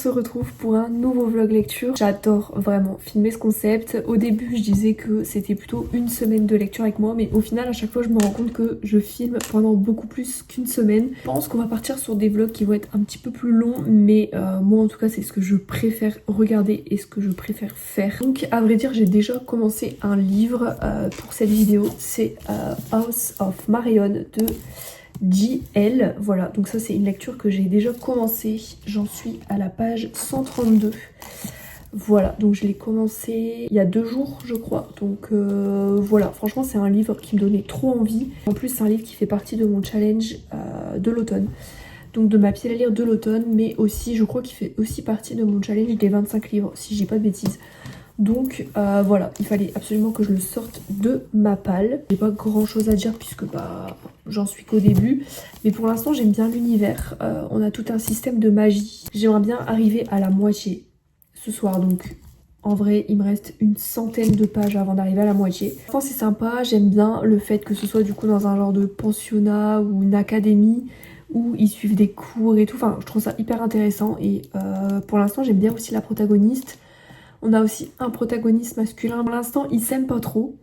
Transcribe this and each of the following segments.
se retrouve pour un nouveau vlog lecture. J'adore vraiment filmer ce concept. Au début je disais que c'était plutôt une semaine de lecture avec moi, mais au final à chaque fois je me rends compte que je filme pendant beaucoup plus qu'une semaine. Je pense qu'on va partir sur des vlogs qui vont être un petit peu plus longs, mais moi en tout cas c'est ce que je préfère regarder et ce que je préfère faire. Donc à vrai dire j'ai déjà commencé un livre pour cette vidéo. C'est House of Marion de JL. Voilà, donc ça c'est une lecture que j'ai déjà commencé. J'en suis à la page 132. Voilà, donc je l'ai commencé il y a 2 jours je crois. Donc voilà, franchement c'est un livre qui me donnait trop envie. En plus c'est un livre qui fait partie de mon challenge de l'automne. Donc de ma pile à lire de l'automne, mais aussi je crois qu'il fait aussi partie de mon challenge des 25 livres, si je dis pas de bêtises. Donc voilà, il fallait absolument que je le sorte de ma palle. J'ai pas grand chose à dire puisque j'en suis qu'au début. Mais pour l'instant j'aime bien l'univers. On a tout un système de magie. J'aimerais bien arriver à la moitié ce soir. Donc en vrai il me reste une centaine de pages avant d'arriver à la moitié. Je pense que c'est sympa, j'aime bien le fait que ce soit du coup dans un genre de pensionnat ou une académie où ils suivent des cours et tout. Enfin je trouve ça hyper intéressant. Et pour l'instant j'aime bien aussi la protagoniste. On a aussi un protagoniste masculin. Pour l'instant, ils s'aiment pas trop.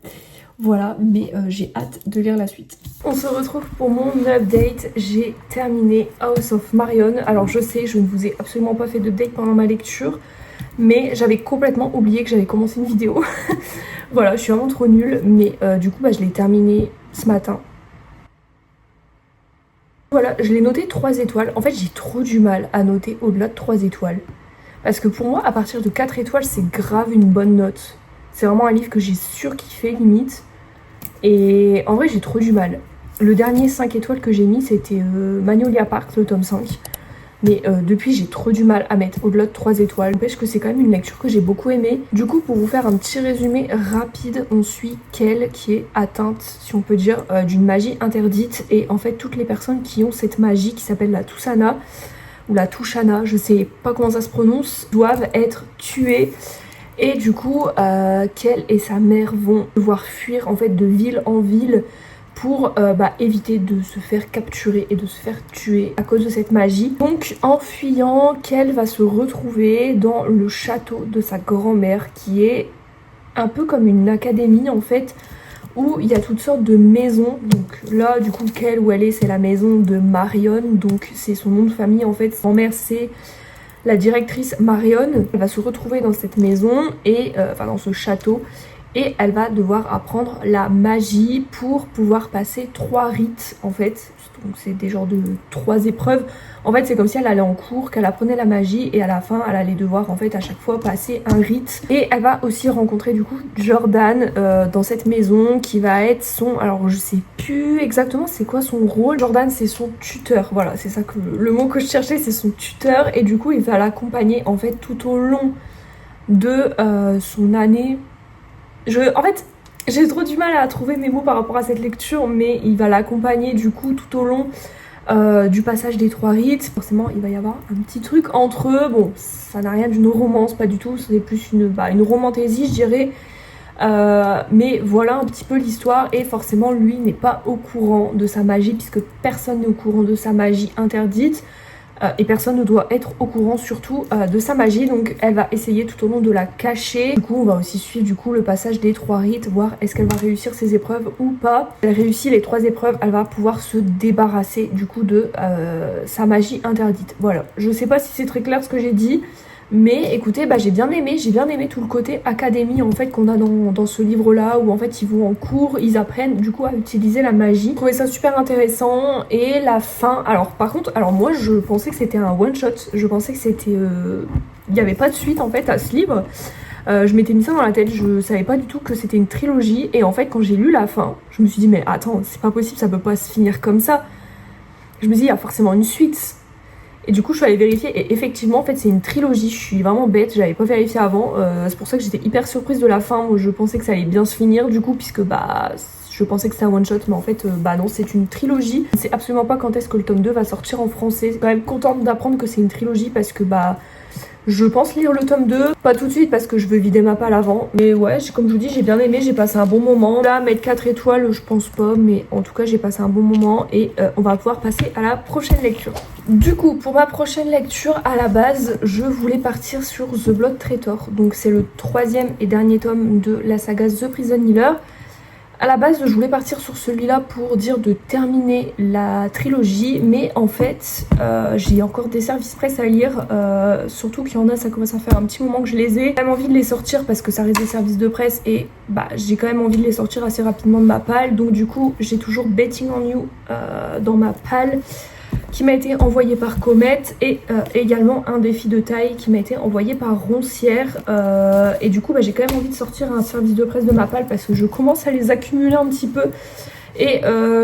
Voilà, mais j'ai hâte de lire la suite. On se retrouve pour mon update. J'ai terminé House of Marion. Alors je sais, je ne vous ai absolument pas fait d'update pendant ma lecture, mais j'avais complètement oublié que j'avais commencé une vidéo. Voilà, je suis vraiment trop nulle, mais du coup je l'ai terminé ce matin. Voilà, je l'ai noté 3 étoiles. En fait, j'ai trop du mal à noter au-delà de 3 étoiles. Parce que pour moi, à partir de 4 étoiles, c'est grave une bonne note. C'est vraiment un livre que j'ai surkiffé limite. Et en vrai, j'ai trop du mal. Le dernier 5 étoiles que j'ai mis, c'était Magnolia Park, le tome 5. Mais depuis, j'ai trop du mal à mettre au-delà de 3 étoiles. N'empêche que c'est quand même une lecture que j'ai beaucoup aimée. Du coup, pour vous faire un petit résumé rapide, on suit Kel qui est atteinte, si on peut dire, d'une magie interdite. Et en fait, toutes les personnes qui ont cette magie qui s'appelle la Tusana, ou la Tushana, je sais pas comment ça se prononce, doivent être tués. Et du coup, Kel et sa mère vont devoir fuir en fait de ville en ville pour éviter de se faire capturer et de se faire tuer à cause de cette magie. Donc en fuyant, Kel va se retrouver dans le château de sa grand-mère qui est un peu comme une académie en fait, où il y a toutes sortes de maisons. Donc là du coup Kel où elle est, c'est la maison de Marion, donc c'est son nom de famille en fait. Sa mère c'est la directrice Marion. Elle va se retrouver dans cette maison et dans ce château, et elle va devoir apprendre la magie pour pouvoir passer 3 rites en fait. Donc c'est des genres de 3 épreuves. En fait c'est comme si elle allait en cours, qu'elle apprenait la magie et à la fin elle allait devoir en fait à chaque fois passer un rite. Et elle va aussi rencontrer du coup Jordan dans cette maison qui va être son... Alors je sais plus exactement c'est quoi son rôle. Jordan c'est son tuteur, voilà c'est ça que le mot que je cherchais, c'est son tuteur. Et du coup il va l'accompagner en fait tout au long de son année. En fait j'ai trop du mal à trouver mes mots par rapport à cette lecture, mais il va l'accompagner du coup tout au long du passage des 3 rites. Forcément il va y avoir un petit truc entre eux. Bon ça n'a rien d'une romance, pas du tout, c'est plus une romantaisie je dirais. Mais voilà un petit peu l'histoire. Et forcément lui n'est pas au courant de sa magie, puisque personne n'est au courant de sa magie interdite. Et personne ne doit être au courant surtout de sa magie. Donc elle va essayer tout au long de la cacher. Du coup on va aussi suivre du coup le passage des 3 rites, voir est-ce qu'elle va réussir ses épreuves ou pas. Si elle réussit les 3 épreuves, elle va pouvoir se débarrasser du coup de sa magie interdite. Voilà, je sais pas si c'est très clair ce que j'ai dit, mais écoutez, j'ai bien aimé tout le côté académie en fait qu'on a dans ce livre là, où en fait ils vont en cours, ils apprennent du coup à utiliser la magie. Je trouvais ça super intéressant. Et la fin, alors par contre, moi je pensais que c'était un one shot, je pensais que c'était il n'y avait pas de suite en fait à ce livre. Je m'étais mis ça dans la tête, je savais pas du tout que c'était une trilogie. Et en fait quand j'ai lu la fin, je me suis dit mais attends, c'est pas possible, ça peut pas se finir comme ça. Je me suis dit il y a forcément une suite. Et du coup je suis allée vérifier et effectivement en fait c'est une trilogie. Je suis vraiment bête, j'avais pas vérifié avant. C'est pour ça que j'étais hyper surprise de la fin. Moi je pensais que ça allait bien se finir du coup, puisque je pensais que c'était un one shot, mais en fait non, c'est une trilogie. Je sais absolument pas quand est-ce que le tome 2 va sortir en français. Je suis quand même contente d'apprendre que c'est une trilogie, parce que Je pense lire le tome 2, pas tout de suite parce que je veux vider ma palle avant. Mais ouais, comme je vous dis, j'ai bien aimé, j'ai passé un bon moment. Là, mettre 4 étoiles, je pense pas, mais en tout cas, j'ai passé un bon moment et on va pouvoir passer à la prochaine lecture. Du coup, pour ma prochaine lecture, à la base, je voulais partir sur The Blood Traitor. Donc c'est le 3e et dernier tome de la saga The Prison Healer. À la base, je voulais partir sur celui-là pour dire de terminer la trilogie, mais en fait, j'ai encore des services presse à lire, surtout qu'il y en a, ça commence à faire un petit moment que je les ai. J'ai quand même envie de les sortir parce que ça reste des services de presse et bah, j'ai quand même envie de les sortir assez rapidement de ma palle. Donc du coup, j'ai toujours Betting on You dans ma palle, qui m'a été envoyé par Comet et également un défi de taille qui m'a été envoyé par Roncière et du coup bah, j'ai quand même envie de sortir un service de presse de ma palle parce que je commence à les accumuler un petit peu et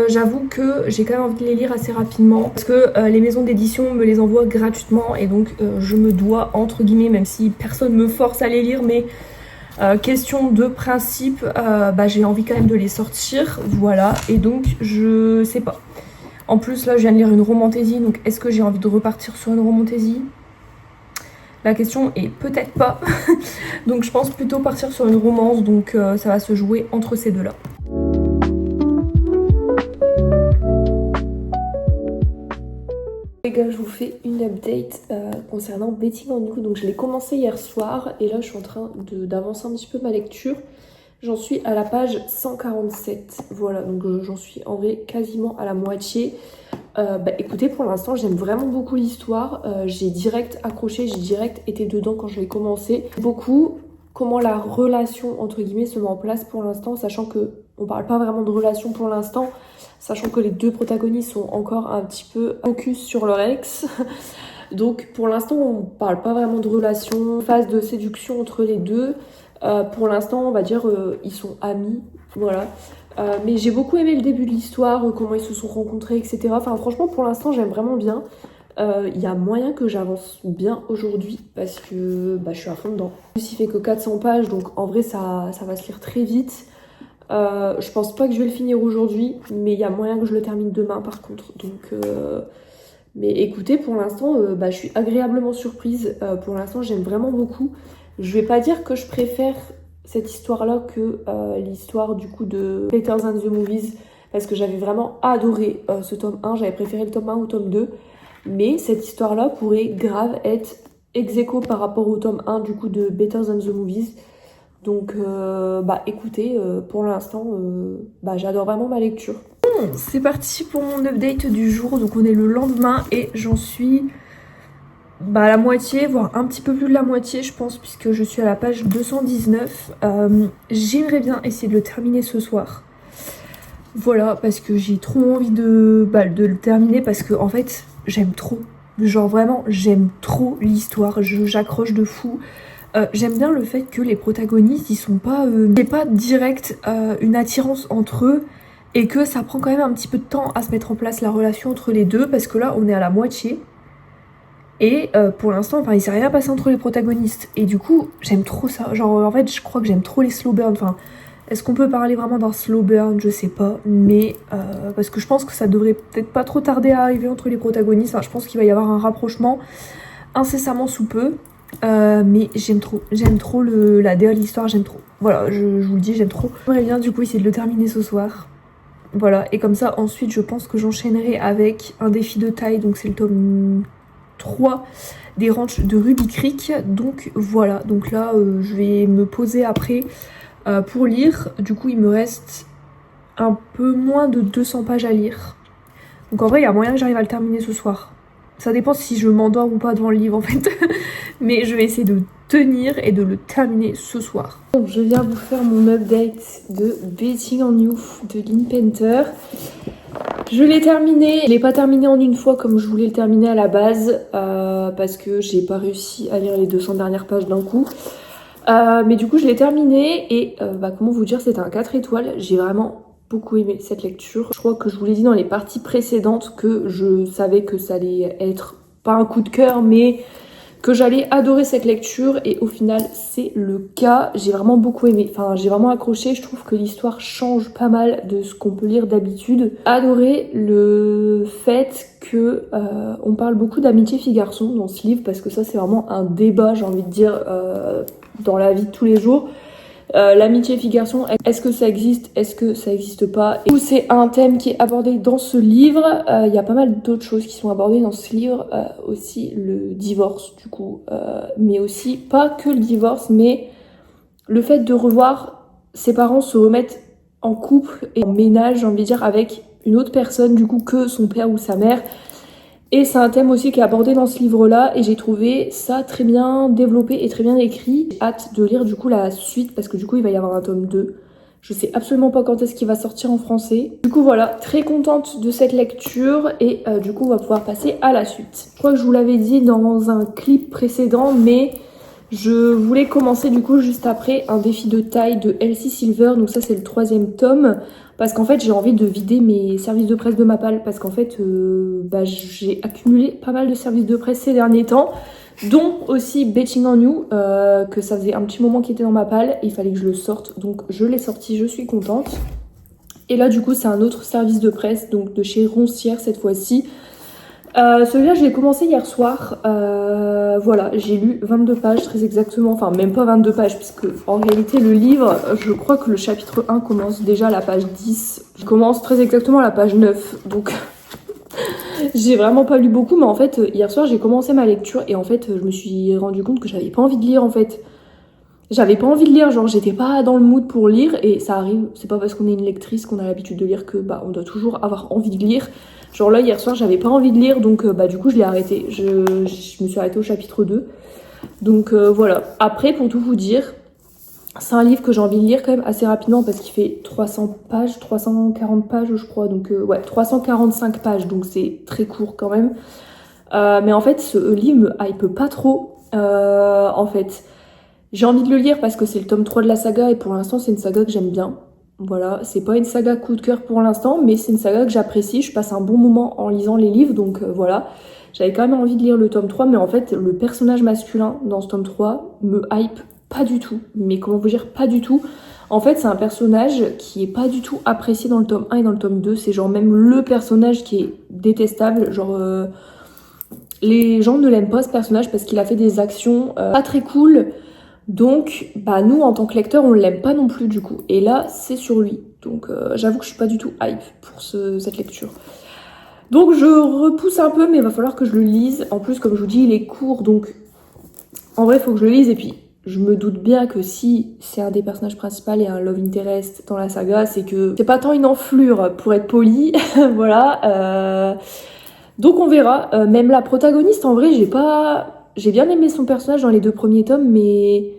j'avoue que j'ai quand même envie de les lire assez rapidement parce que les maisons d'édition me les envoient gratuitement et donc je me dois, entre guillemets, même si personne me force à les lire, mais question de principe, bah, j'ai envie quand même de les sortir, voilà, et donc je sais pas. En plus, là, je viens de lire une romantaisie, donc est-ce que j'ai envie de repartir sur une romantaisie? La question est peut-être pas. Donc je pense plutôt partir sur une romance, donc ça va se jouer entre ces deux-là. Les gars, je vous fais une update concernant Betting on You. Donc je l'ai commencé hier soir et là je suis en train d'avancer un petit peu ma lecture. J'en suis à la page 147, voilà, donc j'en suis en vrai quasiment à la moitié. Bah écoutez, pour l'instant j'aime vraiment beaucoup l'histoire, j'ai direct accroché, j'ai direct été dedans quand je l'ai commencé. Beaucoup comment la relation entre guillemets se met en place pour l'instant, sachant que on parle pas vraiment de relation pour l'instant, sachant que les deux protagonistes sont encore un petit peu focus sur leur ex. Donc pour l'instant on parle pas vraiment de relation, phase de séduction entre les deux. Pour l'instant, on va dire, ils sont amis, voilà. Mais j'ai beaucoup aimé le début de l'histoire, comment ils se sont rencontrés, etc. Enfin, franchement, pour l'instant, j'aime vraiment bien. Il y a moyen que j'avance bien aujourd'hui parce que bah, je suis à fond dedans. En plus, il fait que 400 pages, donc en vrai, ça va se lire très vite. Je pense pas que je vais le finir aujourd'hui, mais il y a moyen que je le termine demain, par contre. Donc, mais écoutez, pour l'instant, bah, je suis agréablement surprise. Pour l'instant, j'aime vraiment beaucoup. Je vais pas dire que je préfère cette histoire-là que l'histoire du coup de Better Than the Movies parce que j'avais vraiment adoré ce tome 1, j'avais préféré le tome 1 au tome 2, mais cette histoire-là pourrait grave être ex aequo par rapport au tome 1 du coup de Better Than the Movies. Donc bah écoutez, pour l'instant bah, j'adore vraiment ma lecture. Bon, c'est parti pour mon update du jour, donc on est le lendemain et j'en suis bah, la moitié, voire un petit peu plus de la moitié je pense, puisque je suis à la page 219. J'aimerais bien essayer de le terminer ce soir. Voilà, parce que j'ai trop envie de le terminer, parce que en fait, j'aime trop. Genre vraiment, j'aime trop l'histoire, j'accroche de fou. J'aime bien le fait que les protagonistes, ils sont pas... il n'y a pas direct une attirance entre eux, et que ça prend quand même un petit peu de temps à se mettre en place la relation entre les deux, parce que là, on est à la moitié. Et pour l'instant, enfin, il s'est rien passé entre les protagonistes. Et du coup, j'aime trop ça. Genre, en fait, je crois que j'aime trop les slow burns. Enfin, est-ce qu'on peut parler vraiment d'un slow burn? Je sais pas. Mais parce que je pense que ça devrait peut-être pas trop tarder à arriver entre les protagonistes. Enfin, je pense qu'il va y avoir un rapprochement incessamment sous peu. Mais j'aime trop. J'aime trop la DA de l'histoire, j'aime trop. Voilà, je vous le dis, j'aime trop. J'aimerais bien du coup essayer de le terminer ce soir. Voilà, et comme ça, ensuite, je pense que j'enchaînerai avec un défi de taille. Donc c'est le tome 3 des ranchs de Ruby Creek. Donc voilà, donc là je vais me poser après pour lire. Du coup il me reste un peu moins de 200 pages à lire. Donc en vrai il y a moyen que j'arrive à le terminer ce soir. Ça dépend si je m'endors ou pas devant le livre en fait. Mais je vais essayer de tenir et de le terminer ce soir. Donc je viens vous faire mon update de Betting on You de Lynn Painter. Je l'ai terminé, je l'ai pas terminé en une fois comme je voulais le terminer à la base parce que j'ai pas réussi à lire les 200 dernières pages d'un coup. Mais du coup je l'ai terminé et bah, comment vous dire, c'est un 4 étoiles. J'ai vraiment beaucoup aimé cette lecture. Je crois que je vous l'ai dit dans les parties précédentes que je savais que ça allait être pas un coup de cœur mais que j'allais adorer cette lecture et au final c'est le cas. J'ai vraiment beaucoup aimé, enfin j'ai vraiment accroché. Je trouve que l'histoire change pas mal de ce qu'on peut lire d'habitude. Adoré le fait que on parle beaucoup d'amitié filles-garçons dans ce livre parce que ça c'est vraiment un débat, j'ai envie de dire, dans la vie de tous les jours. L'amitié fille-garçon, est-ce que ça existe, est-ce que ça existe pas? Et c'est un thème qui est abordé dans ce livre. Il y a pas mal d'autres choses qui sont abordées dans ce livre, aussi le divorce du coup, mais aussi pas que le divorce, mais le fait de revoir ses parents se remettre en couple et en ménage, j'ai envie de dire, avec une autre personne du coup que son père ou sa mère. Et c'est un thème aussi qui est abordé dans ce livre-là et j'ai trouvé ça très bien développé et très bien écrit. J'ai hâte de lire du coup la suite parce que du coup il va y avoir un tome 2. Je sais absolument pas quand est-ce qu'il va sortir en français. Du coup voilà, très contente de cette lecture et du coup on va pouvoir passer à la suite. Je crois que je vous l'avais dit dans un clip précédent, mais je voulais commencer du coup juste après un défi de taille de Elsie Silver, donc ça c'est le 3e tome, parce qu'en fait j'ai envie de vider mes services de presse de Mappal, parce qu'en fait j'ai accumulé pas mal de services de presse ces derniers temps, dont aussi Betting on You, que ça faisait un petit moment qu'il était dans Mappal, et il fallait que je le sorte, donc je l'ai sorti, je suis contente. Et là du coup c'est un autre service de presse, donc de chez Roncière cette fois-ci. Celui-là, je l'ai commencé hier soir. Voilà, j'ai lu 22 pages très exactement. Enfin, même pas 22 pages, puisque en réalité, le livre, je crois que le chapitre 1 commence déjà à la page 10. Je commence très exactement à la page 9. Donc, j'ai vraiment pas lu beaucoup. Mais en fait, hier soir, j'ai commencé ma lecture. Et en fait, je me suis rendu compte que j'avais pas envie de lire, en fait. J'avais pas envie de lire, genre j'étais pas dans le mood pour lire, et ça arrive, c'est pas parce qu'on est une lectrice qu'on a l'habitude de lire que on doit toujours avoir envie de lire. Genre là hier soir j'avais pas envie de lire, donc du coup je l'ai arrêté, je me suis arrêtée au chapitre 2. Donc voilà, après pour tout vous dire, c'est un livre que j'ai envie de lire quand même assez rapidement parce qu'il fait 300 pages, 340 pages je crois, donc ouais 345 pages, donc c'est très court quand même. Mais en fait ce livre me hype pas trop, en fait. J'ai envie de le lire parce que c'est le tome 3 de la saga et pour l'instant c'est une saga que j'aime bien. Voilà, c'est pas une saga coup de cœur pour l'instant, mais c'est une saga que j'apprécie. Je passe un bon moment en lisant les livres, donc voilà. J'avais quand même envie de lire le tome 3, mais en fait le personnage masculin dans ce tome 3 me hype pas du tout. Mais comment vous dire, pas du tout. En fait c'est un personnage qui est pas du tout apprécié dans le tome 1 et dans le tome 2. C'est genre même le personnage qui est détestable, genre... les gens ne l'aiment pas ce personnage parce qu'il a fait des actions pas très cool. Donc, nous, en tant que lecteur, on l'aime pas non plus, du coup. Et là, c'est sur lui. Donc, j'avoue que je suis pas du tout hype pour cette lecture. Donc, je repousse un peu, mais il va falloir que je le lise. En plus, comme je vous dis, il est court, donc... En vrai, il faut que je le lise. Et puis, je me doute bien que si c'est un des personnages principaux et un love interest dans la saga, c'est que c'est pas tant une enflure, pour être poli. Voilà. Donc, on verra. Même la protagoniste, en vrai, j'ai bien aimé son personnage dans les 2 premiers tomes, mais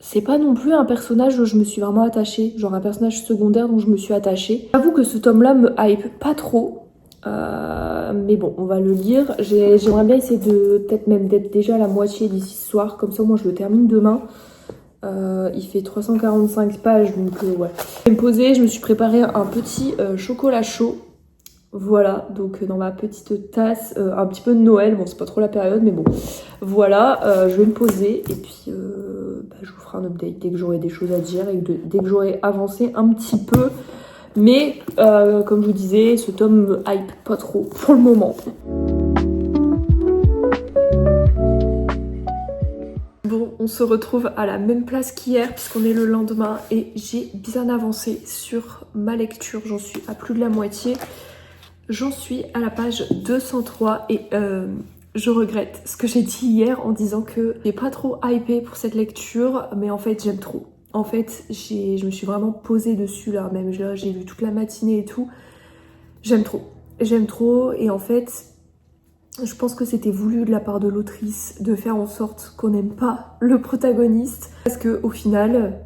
c'est pas non plus un personnage où je me suis vraiment attachée, genre un personnage secondaire dont je me suis attachée. J'avoue que ce tome-là me hype pas trop, mais bon, on va le lire. J'aimerais bien essayer de peut-être même d'être déjà à la moitié d'ici ce soir, comme ça moi je le termine demain. Il fait 345 pages, donc ouais. Je vais me poser, je me suis préparé un petit chocolat chaud. Voilà, donc dans ma petite tasse, un petit peu de Noël, bon c'est pas trop la période, mais bon, voilà, je vais me poser et puis je vous ferai un update dès que j'aurai des choses à dire et dès que j'aurai avancé un petit peu, mais comme je vous disais, ce tome me hype pas trop pour le moment. Bon, on se retrouve à la même place qu'hier puisqu'on est le lendemain et j'ai bien avancé sur ma lecture, j'en suis à plus de la moitié. J'en suis à la page 203 et je regrette ce que j'ai dit hier en disant que j'ai pas trop hypé pour cette lecture, mais en fait j'aime trop. En fait je me suis vraiment posée dessus là, même là j'ai lu toute la matinée et tout. J'aime trop et en fait je pense que c'était voulu de la part de l'autrice de faire en sorte qu'on n'aime pas le protagoniste parce que au final...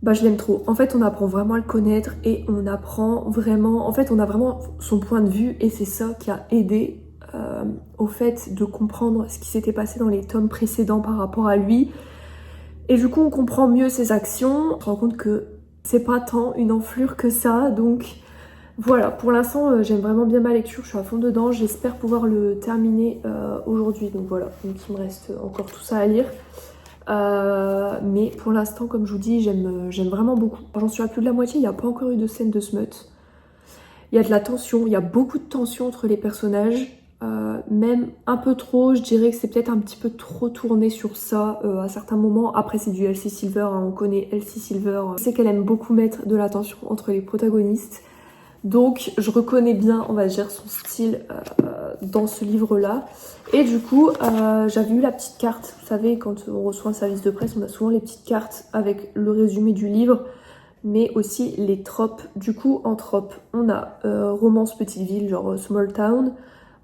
je l'aime trop. En fait, on apprend vraiment à le connaître et on apprend vraiment... En fait, on a vraiment son point de vue et c'est ça qui a aidé au fait de comprendre ce qui s'était passé dans les tomes précédents par rapport à lui. Et du coup, on comprend mieux ses actions. On se rend compte que c'est pas tant une enflure que ça. Donc, Voilà, pour l'instant j'aime vraiment bien ma lecture, je suis à fond dedans, j'espère pouvoir le terminer aujourd'hui, donc voilà, donc il me reste encore tout ça à lire. Mais pour l'instant, comme je vous dis, j'aime vraiment beaucoup. J'en suis à plus de la moitié, il n'y a pas encore eu de scène de smut. Il y a de la tension, il y a beaucoup de tension entre les personnages, même un peu trop, je dirais que c'est peut-être un petit peu trop tourné sur ça à certains moments. Après c'est du Elsie Silver, hein, on connaît Elsie Silver, je sais qu'elle aime beaucoup mettre de la tension entre les protagonistes. Donc je reconnais bien, on va dire, son style dans ce livre-là. Et du coup, j'avais eu la petite carte. Vous savez, quand on reçoit un service de presse, on a souvent les petites cartes avec le résumé du livre, mais aussi les tropes. Du coup, en tropes, on a romance petite ville, genre small town,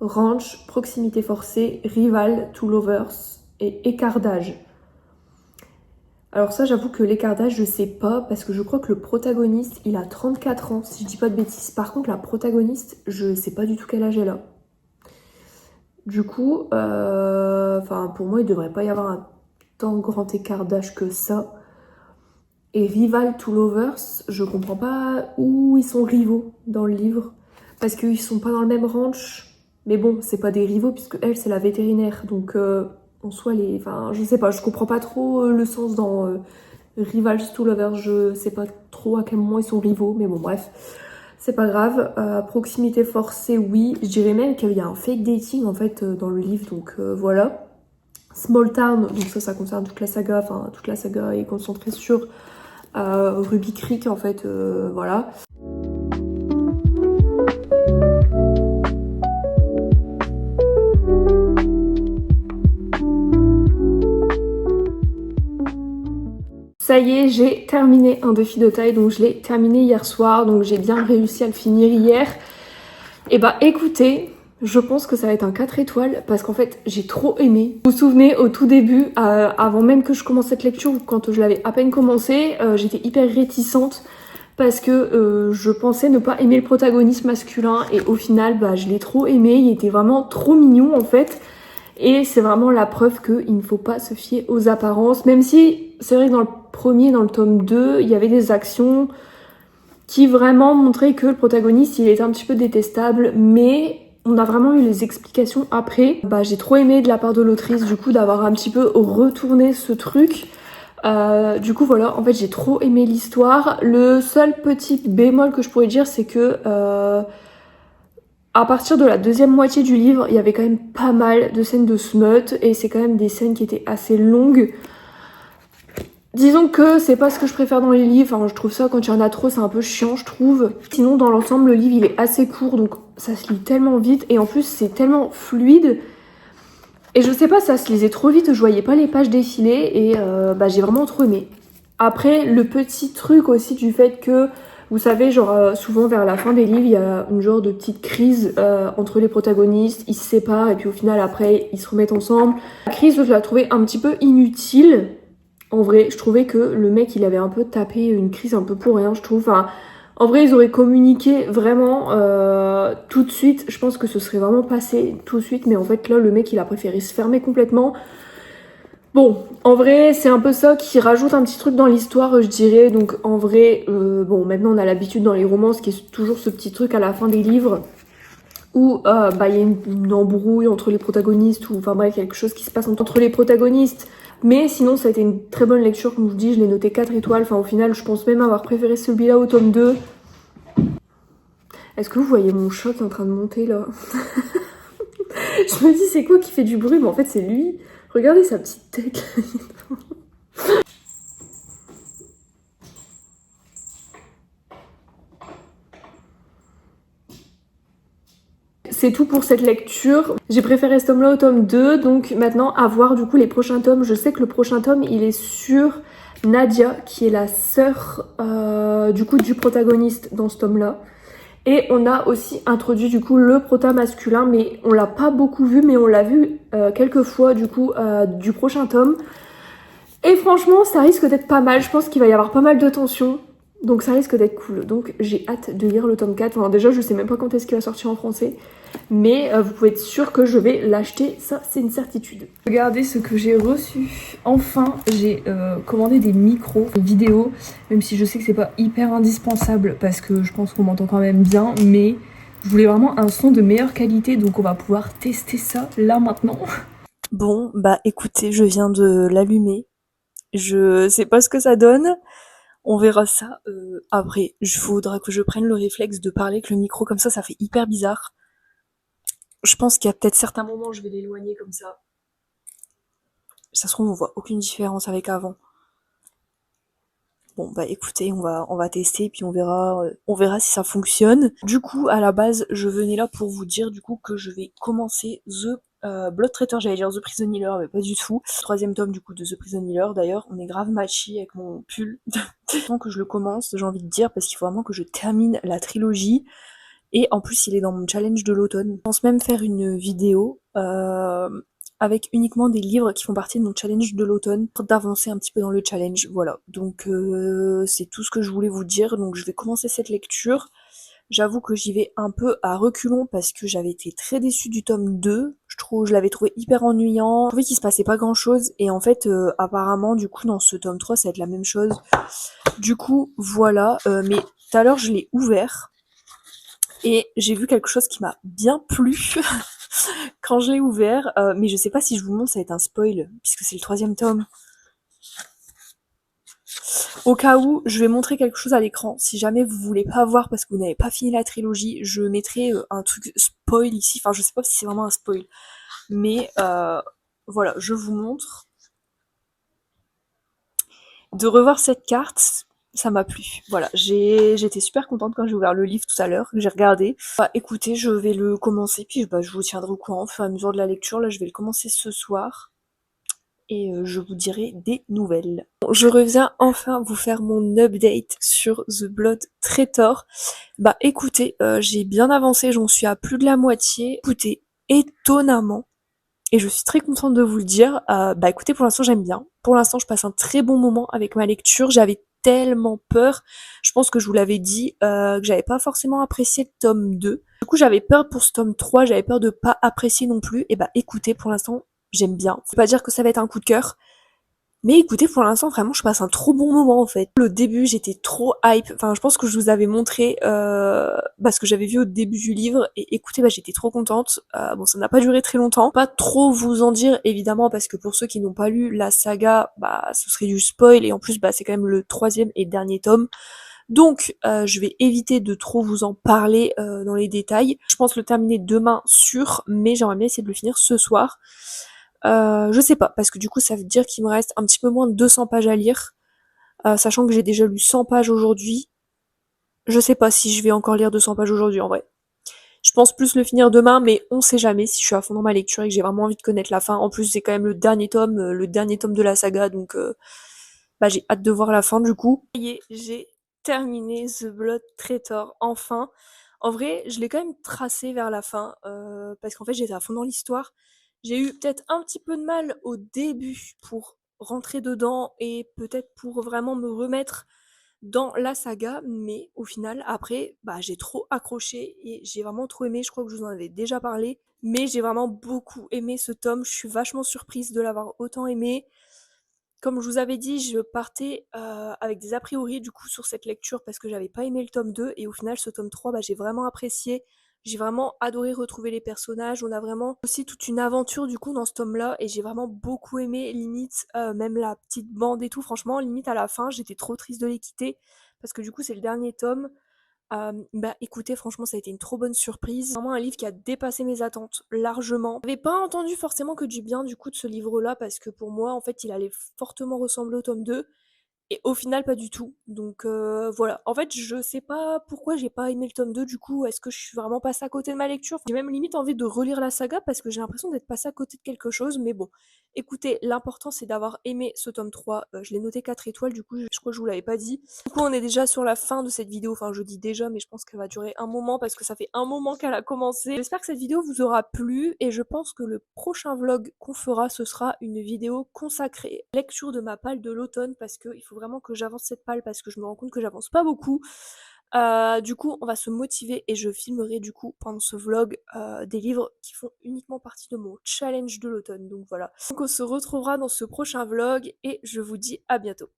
ranch, proximité forcée, rival, two lovers et écartage. Alors ça, j'avoue que l'écartage, je sais pas, parce que je crois que le protagoniste, il a 34 ans, si je dis pas de bêtises. Par contre, la protagoniste, je sais pas du tout quel âge elle a. Du coup, pour moi, il devrait pas y avoir un tant grand écart d'âge que ça. Et rival to lovers, je comprends pas où ils sont rivaux dans le livre. Parce qu'ils sont pas dans le même ranch. Mais bon, c'est pas des rivaux, puisque elle, c'est la vétérinaire. Donc... en soi, je sais pas, je comprends pas trop le sens dans Rivals to Lovers, je sais pas trop à quel moment ils sont rivaux, mais bon bref, c'est pas grave. Proximité forcée, oui, je dirais même qu'il y a un fake dating en fait dans le livre, donc voilà. Small Town, donc ça concerne toute la saga, toute la saga est concentrée sur Ruby Creek en fait, voilà. Ça y est, j'ai terminé un défi de taille, donc je l'ai terminé hier soir, donc j'ai bien réussi à le finir hier. Et bah écoutez, je pense que ça va être un 4 étoiles, parce qu'en fait j'ai trop aimé. Vous vous souvenez, au tout début, avant même que je commence cette lecture, quand je l'avais à peine commencé, j'étais hyper réticente, parce que je pensais ne pas aimer le protagoniste masculin, et au final, bah je l'ai trop aimé, il était vraiment trop mignon en fait. Et c'est vraiment la preuve qu'il ne faut pas se fier aux apparences, même si c'est vrai que dans le tome 2, il y avait des actions qui vraiment montraient que le protagoniste, il était un petit peu détestable, mais on a vraiment eu les explications après. Bah, j'ai trop aimé de la part de l'autrice, du coup, d'avoir un petit peu retourné ce truc. Du coup, voilà, en fait, j'ai trop aimé l'histoire. Le seul petit bémol que je pourrais dire, c'est que... à partir de la deuxième moitié du livre, il y avait quand même pas mal de scènes de smut et c'est quand même des scènes qui étaient assez longues. Disons que c'est pas ce que je préfère dans les livres, enfin, je trouve ça quand il y en a trop c'est un peu chiant je trouve. Sinon dans l'ensemble le livre il est assez court donc ça se lit tellement vite et en plus c'est tellement fluide. Et je sais pas, ça se lisait trop vite, je voyais pas les pages défiler et j'ai vraiment trop aimé. Après le petit truc aussi du fait que... Vous savez, genre souvent vers la fin des livres, il y a une genre de petite crise entre les protagonistes, ils se séparent et puis au final après ils se remettent ensemble. La crise, je la trouvais un petit peu inutile. En vrai, je trouvais que le mec il avait un peu tapé une crise un peu pour rien, je trouve. Enfin, en vrai, ils auraient communiqué vraiment tout de suite. Je pense que ce serait vraiment passé tout de suite, mais en fait là le mec il a préféré se fermer complètement. Bon, en vrai, c'est un peu ça qui rajoute un petit truc dans l'histoire, je dirais. Donc, en vrai, bon, maintenant on a l'habitude dans les romances qui est toujours ce petit truc à la fin des livres où il y a une embrouille entre les protagonistes ou enfin bref, quelque chose qui se passe entre les protagonistes. Mais sinon, ça a été une très bonne lecture, comme je vous dis, je l'ai noté 4 étoiles. Enfin, au final, je pense même avoir préféré celui-là au tome 2. Est-ce que vous voyez mon chat qui est en train de monter là? Je me dis, c'est quoi qui fait du bruit? Mais en fait, c'est lui. Regardez sa petite tête. C'est tout pour cette lecture. J'ai préféré ce tome-là au tome 2. Donc maintenant, à voir du coup les prochains tomes. Je sais que le prochain tome, il est sur Nadia, qui est la sœur du coup du protagoniste dans ce tome-là. Et on a aussi introduit du coup le prota masculin, mais on l'a pas beaucoup vu, mais on l'a vu quelques fois du coup du prochain tome. Et franchement, ça risque d'être pas mal. Je pense qu'il va y avoir pas mal de tension. Donc ça risque d'être cool. Donc j'ai hâte de lire le tome 4. Enfin, déjà, je sais même pas quand est-ce qu'il va sortir en français. Mais vous pouvez être sûr que je vais l'acheter, ça c'est une certitude. Regardez ce que j'ai reçu. Enfin, j'ai commandé des micros vidéo, même si je sais que c'est pas hyper indispensable parce que je pense qu'on m'entend quand même bien, mais je voulais vraiment un son de meilleure qualité, donc on va pouvoir tester ça là maintenant. Bon, bah écoutez, je viens de l'allumer. Je sais pas ce que ça donne. On verra ça après. Il faudra que je prenne le réflexe de parler avec le micro comme ça fait hyper bizarre. Je pense qu'il y a peut-être certains moments où je vais l'éloigner comme ça. Ça se trouve, on voit aucune différence avec avant. Bon, bah écoutez, on va tester puis on verra si ça fonctionne. Du coup, à la base, je venais là pour vous dire du coup que je vais commencer The Blood Traitor, j'allais dire The Prison Healer, mais pas du tout. Troisième tome du coup de The Prison Healer, d'ailleurs, on est grave matchy avec mon pull. Tant que je le commence, j'ai envie de dire, parce qu'il faut vraiment que je termine la trilogie. Et en plus, il est dans mon challenge de l'automne. Je pense même faire une vidéo avec uniquement des livres qui font partie de mon challenge de l'automne, pour d'avancer un petit peu dans le challenge. Voilà. Donc c'est tout ce que je voulais vous dire. Donc je vais commencer cette lecture. J'avoue que j'y vais un peu à reculons parce que j'avais été très déçue du tome 2. Je l'avais trouvé hyper ennuyant. Je trouvais qu'il se passait pas grand chose. Et en fait, apparemment, du coup, dans ce tome 3, ça va être la même chose. Du coup, voilà. Mais tout à l'heure, je l'ai ouvert. Et j'ai vu quelque chose qui m'a bien plu quand je l'ai ouvert, mais je sais pas si je vous montre, ça va être un spoil, puisque c'est le troisième tome. Au cas où, je vais montrer quelque chose à l'écran. Si jamais vous voulez pas voir parce que vous n'avez pas fini la trilogie, je mettrai un truc spoil ici. Enfin, je sais pas si c'est vraiment un spoil, mais voilà, je vous montre. De revoir cette carte, ça m'a plu. Voilà, j'étais super contente quand j'ai ouvert le livre tout à l'heure, que j'ai regardé. Bah écoutez, je vais le commencer, puis bah, je vous tiendrai au courant au fur et à mesure de la lecture. Là, je vais le commencer ce soir. Et je vous dirai des nouvelles. Bon, je reviens enfin vous faire mon update sur The Blood Traitor. Bah écoutez, j'ai bien avancé, j'en suis à plus de la moitié. Écoutez, étonnamment, et je suis très contente de vous le dire, bah écoutez, pour l'instant j'aime bien. Pour l'instant je passe un très bon moment avec ma lecture. J'avais tellement peur, je pense que je vous l'avais dit, que j'avais pas forcément apprécié le tome 2. Du coup j'avais peur pour ce tome 3, j'avais peur de pas apprécier non plus. Et bah écoutez, pour l'instant j'aime bien. Faut pas dire que ça va être un coup de cœur, mais écoutez, pour l'instant, vraiment, je passe un trop bon moment en fait. Le début, j'étais trop hype. Enfin, je pense que je vous avais montré ce que j'avais vu au début du livre. Et écoutez, bah, j'étais trop contente. Bon, ça n'a pas duré très longtemps. Pas trop vous en dire, évidemment, parce que pour ceux qui n'ont pas lu la saga, bah, ce serait du spoil. Et en plus, bah, c'est quand même le troisième et dernier tome. Donc, je vais éviter de trop vous en parler dans les détails. Je pense le terminer demain sûr, mais j'aimerais bien essayer de le finir ce soir. Je sais pas, parce que du coup, ça veut dire qu'il me reste un petit peu moins de 200 pages à lire, sachant que j'ai déjà lu 100 pages aujourd'hui. Je sais pas si je vais encore lire 200 pages aujourd'hui, en vrai. Je pense plus le finir demain, mais on sait jamais si je suis à fond dans ma lecture et que j'ai vraiment envie de connaître la fin. En plus, c'est quand même le dernier tome de la saga, donc bah, j'ai hâte de voir la fin du coup. Ça y est, j'ai terminé The Blood Traitor, enfin. En vrai, je l'ai quand même tracé vers la fin, parce qu'en fait, j'étais à fond dans l'histoire. J'ai eu peut-être un petit peu de mal au début pour rentrer dedans et peut-être pour vraiment me remettre dans la saga, mais au final, après, bah, j'ai trop accroché et j'ai vraiment trop aimé. Je crois que je vous en avais déjà parlé, mais j'ai vraiment beaucoup aimé ce tome. Je suis vachement surprise de l'avoir autant aimé. Comme je vous avais dit, je partais avec des a priori du coup sur cette lecture parce que j'avais pas aimé le tome 2 et au final ce tome 3 bah, j'ai vraiment apprécié. J'ai vraiment adoré retrouver les personnages. On a vraiment aussi toute une aventure du coup dans ce tome-là et j'ai vraiment beaucoup aimé. Limite, même la petite bande et tout. Franchement, limite à la fin, j'étais trop triste de les quitter parce que du coup c'est le dernier tome. Bah écoutez, franchement, ça a été une trop bonne surprise. Vraiment un livre qui a dépassé mes attentes largement. J'avais pas entendu forcément que du bien du coup de ce livre-là parce que pour moi, en fait, il allait fortement ressembler au tome 2. Et au final, pas du tout. Donc voilà. En fait, je sais pas pourquoi j'ai pas aimé le tome 2 du coup. Est-ce que je suis vraiment passée à côté de ma lecture? J'ai même limite envie de relire la saga parce que j'ai l'impression d'être passée à côté de quelque chose. Mais bon, écoutez, l'important c'est d'avoir aimé ce tome 3. Je l'ai noté 4 étoiles du coup, je crois que je vous l'avais pas dit. Du coup, on est déjà sur la fin de cette vidéo. Enfin, je dis déjà, mais je pense qu'elle va durer un moment parce que ça fait un moment qu'elle a commencé. J'espère que cette vidéo vous aura plu et je pense que le prochain vlog qu'on fera, ce sera une vidéo consacrée à la lecture de ma palle de l'automne parce qu'il faut vraiment que j'avance cette palle parce que je me rends compte que j'avance pas beaucoup. Du coup, on va se motiver et je filmerai du coup pendant ce vlog des livres qui font uniquement partie de mon challenge de l'automne. Donc voilà. Donc on se retrouvera dans ce prochain vlog et je vous dis à bientôt.